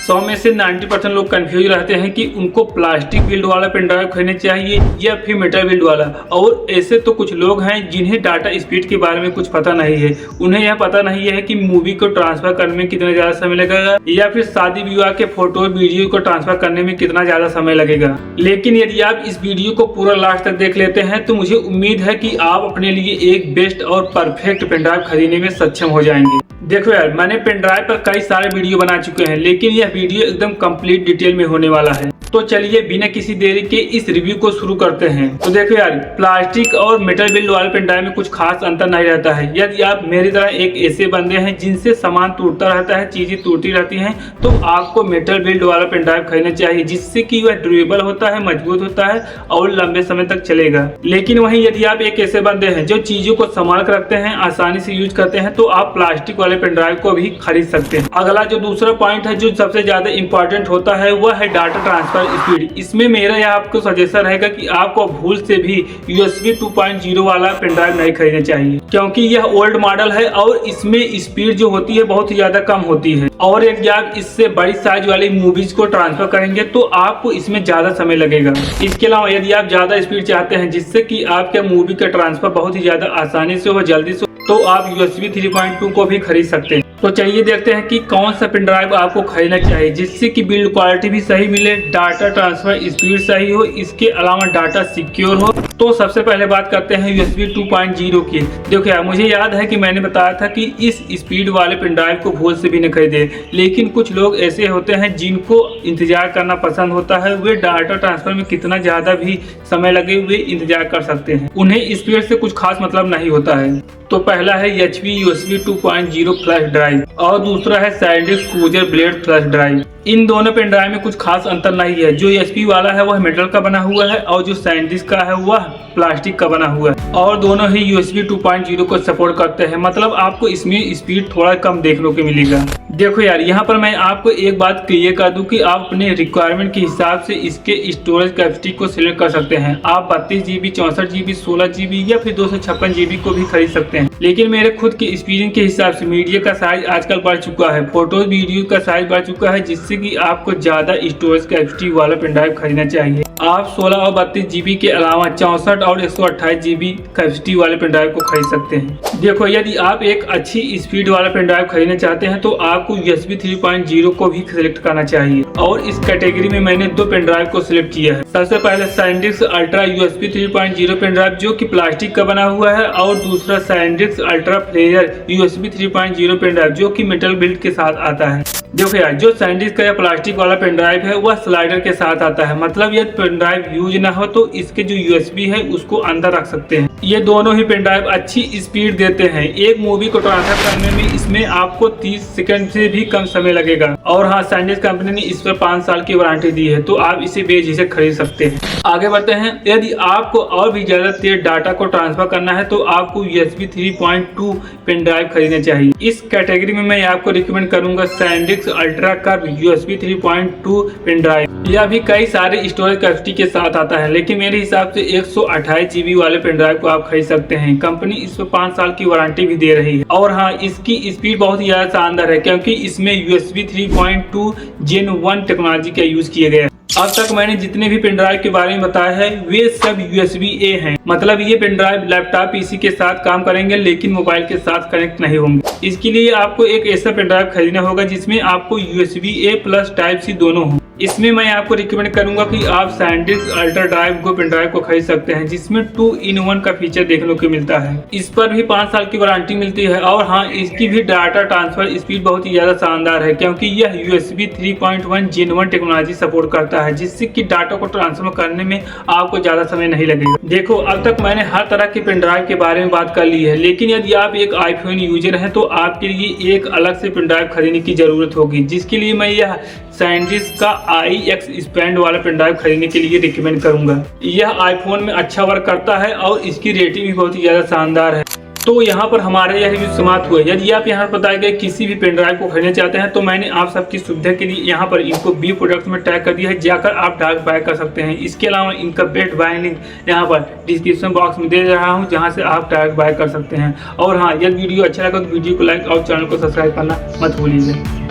100 में से 90% लोग कंफ्यूज रहते हैं कि उनको प्लास्टिक बिल्ड वाला पेन ड्राइव खरीदना चाहिए या फिर मेटल बिल्ड वाला। और ऐसे तो कुछ लोग हैं जिन्हें डाटा स्पीड के बारे में कुछ पता नहीं है। उन्हें यह पता नहीं है कि मूवी को ट्रांसफर करने में कितना ज़्यादा समय लगेगा या फिर शादी विवाह के फोटो वीडियो को ट्रांसफर करने में कितना ज़्यादा समय लगेगा। लेकिन यदि आप इस वीडियो को पूरा लास्ट तक देख लेते हैं तो मुझे उम्मीद है कि आप अपने लिए एक बेस्ट और परफेक्ट पेन ड्राइव खरीदने में सक्षम हो जाएंगे। देखो यार, मैंने पेन ड्राइव पर कई सारे वीडियो बना चुके हैं, लेकिन यह वीडियो एकदम कंप्लीट डिटेल में होने वाला है। तो चलिए बिना किसी देरी के इस रिव्यू को शुरू करते हैं। तो देखो यार, प्लास्टिक और मेटल बिल्ड वाले पेन ड्राइव में कुछ खास अंतर नहीं रहता है। यदि आप मेरी तरह एक ऐसे बंदे हैं जिनसे सामान टूटता रहता है, चीजें टूटती रहती हैं, तो आपको मेटल बिल्ड वाला पेन ड्राइव खरीदना चाहिए, जिससे कि वह ड्यूरेबल होता है, मजबूत होता है और लंबे समय तक चलेगा। लेकिन वहीं यदि आप एक ऐसे बंदे हैं जो चीजों को संभाल कर रखते हैं, आसानी से यूज करते हैं, तो आप प्लास्टिक वाले पेन ड्राइव को भी खरीद सकते हैं। अगला जो दूसरा पॉइंट है जो सबसे ज्यादा इंपॉर्टेंट होता है वह है डाटा ट्रांसफर स्पीड। इसमें मेरा यह आपको सजेशन रहेगा कि आपको भूल से भी USB 2.0 वाला पेन ड्राइव नहीं खरीदना चाहिए, क्योंकि यह ओल्ड मॉडल है और इसमें स्पीड जो होती है बहुत ही ज्यादा कम होती है। और यदि आप इससे बड़ी साइज वाली मूवीज को ट्रांसफर करेंगे तो आपको इसमें ज्यादा समय लगेगा। इसके अलावा यदि आप ज्यादा स्पीड चाहते हैं जिससे कि आपके मूवी का ट्रांसफर बहुत ही ज्यादा आसानी से हो, जल्दी से, तो आप USB 3.2 को भी खरीद सकते हैं। तो चलिए देखते हैं कि कौन सा पेन ड्राइव आपको खरीदना चाहिए जिससे कि बिल्ड क्वालिटी भी सही मिले, डाटा ट्रांसफर स्पीड सही हो, इसके अलावा डाटा सिक्योर हो। तो सबसे पहले बात करते हैं USB 2.0 की। देखो यार, मुझे याद है कि मैंने बताया था कि इस स्पीड वाले पेन ड्राइव को भूल से भी न खरीदे, लेकिन कुछ लोग ऐसे होते हैं जिनको इंतजार करना पसंद होता है। वे डाटा ट्रांसफर में कितना ज्यादा भी समय लगे वे इंतजार कर सकते हैं, उन्हें स्पीड से कुछ खास मतलब नहीं होता है। तो पहला है HP USB 2.0 फ्लैश ड्राइव और दूसरा है SanDisk Cruzer Blade flash drive. इन दोनों पेन ड्राइव में कुछ खास अंतर नहीं है। जो HP वाला है वह मेटल का बना हुआ है और जो SanDisk का है वह प्लास्टिक का बना हुआ है, और दोनों ही USB 2.0 को सपोर्ट करते हैं। मतलब आपको इसमें स्पीड थोड़ा कम देखने को मिलेगा। देखो यार, यहाँ पर मैं आपको एक बात क्लियर कर दूं कि आप अपने रिक्वायरमेंट के हिसाब से इसके स्टोरेज कैपेसिटी को सिलेक्ट कर सकते हैं। आप 32 GB, 64 GB, 16 GB या फिर 256 GB को भी खरीद सकते हैं। लेकिन मेरे खुद के एक्सपीरियंस के हिसाब से मीडिया का साइज आजकल बढ़ चुका है, फोटो वीडियो का साइज बढ़ चुका है, जिससे कि आपको ज्यादा स्टोरेज कैपेसिटी वाला पेन ड्राइव खरीदना चाहिए। आप 16 और 32 GB के अलावा 64 और 128 GB कैपेसिटी वाले पेन ड्राइव को खरीद सकते हैं। देखो, यदि आप एक अच्छी स्पीड वाला पेन ड्राइव खरीदना चाहते हैं तो आपको USB 3.0 को भी सिलेक्ट करना चाहिए, और इस कैटेगरी में मैंने दो पेन ड्राइव को सिलेक्ट किया है। सबसे पहले SanDisk ultra USB 3.0 pen drive जो कि प्लास्टिक का बना हुआ है, और दूसरा SanDisk ultra flair USB 3.0 pen drive जो कि मेटल बिल्ड के साथ आता है। देखो यार, जो SanDisk का या प्लास्टिक वाला पेन ड्राइव है वह स्लाइडर के साथ आता है। मतलब यदि पेन ड्राइव यूज ना हो तो इसके जो USB है उसको अंदर रख सकते हैं। ये दोनों ही पेन ड्राइव अच्छी स्पीड देते हैं। एक मूवी को ट्रांसफर करने में इसमें आपको 30 सेकंड से भी कम समय लगेगा। और हाँ, SanDisk कंपनी ने इस पर 5 साल की वारंटी दी है, तो आप इसे बेझिझक खरीद सकते हैं। आगे बढ़ते हैं। यदि आपको और भी ज्यादा तेज डाटा को ट्रांसफर करना है तो आपको USB 3.2 पेन ड्राइव खरीदना चाहिए। इस कैटेगरी में मैं आपको रिकमेंड करूंगा SanDisk ultra curve USB 3.2 pen drive. यह भी कई सारे स्टोरेज कैपेसिटी के साथ आता है, लेकिन मेरे हिसाब से 128 GB वाले पेन ड्राइव को आप खरीद सकते हैं। कंपनी इस पर 5 साल की वारंटी भी दे रही है। और हाँ, इसकी स्पीड बहुत ही ज्यादा शानदार है, क्योंकि इसमें USB 3.2 Gen 1 टेक्नोलॉजी का यूज किया गया है। अब तक मैंने जितने भी पेन ड्राइव के बारे में बताया है वे सब USB-A हैं। मतलब ये पेन ड्राइव लैपटॉप PC के साथ काम करेंगे, लेकिन मोबाइल के साथ कनेक्ट नहीं होंगे। इसके लिए आपको एक ऐसा पेन ड्राइव खरीदना होगा जिसमें आपको USB-A प्लस Type-C दोनों हो। इसमें मैं आपको रिकमेंड करूंगा कि आप SanDisk अल्ट्रा ड्राइव को पेन ड्राइव को खरीद सकते हैं, जिसमें 2-in-1 का फीचर देखने को मिलता है। इस पर भी 5 साल की वारंटी मिलती है। और हाँ, इसकी भी डाटा ट्रांसफर स्पीड बहुत ही ज्यादा शानदार है, क्योंकि यह USB 3.1 Gen 1 टेक्नोलॉजी सपोर्ट करता है, जिससे कि डाटा को ट्रांसफर करने में आपको ज्यादा समय नहीं लगेगा। देखो, अब तक मैंने हर तरह के पेन ड्राइव के बारे में बात कर ली है, लेकिन यदि आप एक iPhone यूजर हैं तो आपके लिए एक अलग से पेन ड्राइव खरीदने की जरूरत होगी, जिसके लिए मैं यह SanDisk का iX Expand वाला पेन ड्राइव खरीदने के लिए रिकमेंड करूंगा। यह आईफोन में अच्छा वर्क करता है और इसकी रेटिंग भी बहुत ही ज्यादा शानदार है। तो यहाँ पर हमारे यह रिव्यू समाप्त हुए। यदि आप यहाँ पर बताए गए किसी भी पेन ड्राइव को खरीदना चाहते हैं तो मैंने आप सबकी सुविधा के लिए यहाँ पर इनको बी प्रोडक्ट्स में टैग कर दिया है, जाकर आप डायरेक्ट बाय कर सकते हैं। इसके अलावा इनका बेस्ट बाय लिंक यहाँ पर डिस्क्रिप्शन बॉक्स में दे रहा हूँ, जहाँ से आप डायरेक्ट बाय कर सकते हैं। और हाँ, यदि वीडियो अच्छा लगा तो वीडियो को लाइक और चैनल को सब्सक्राइब करना मत भूलिएगा।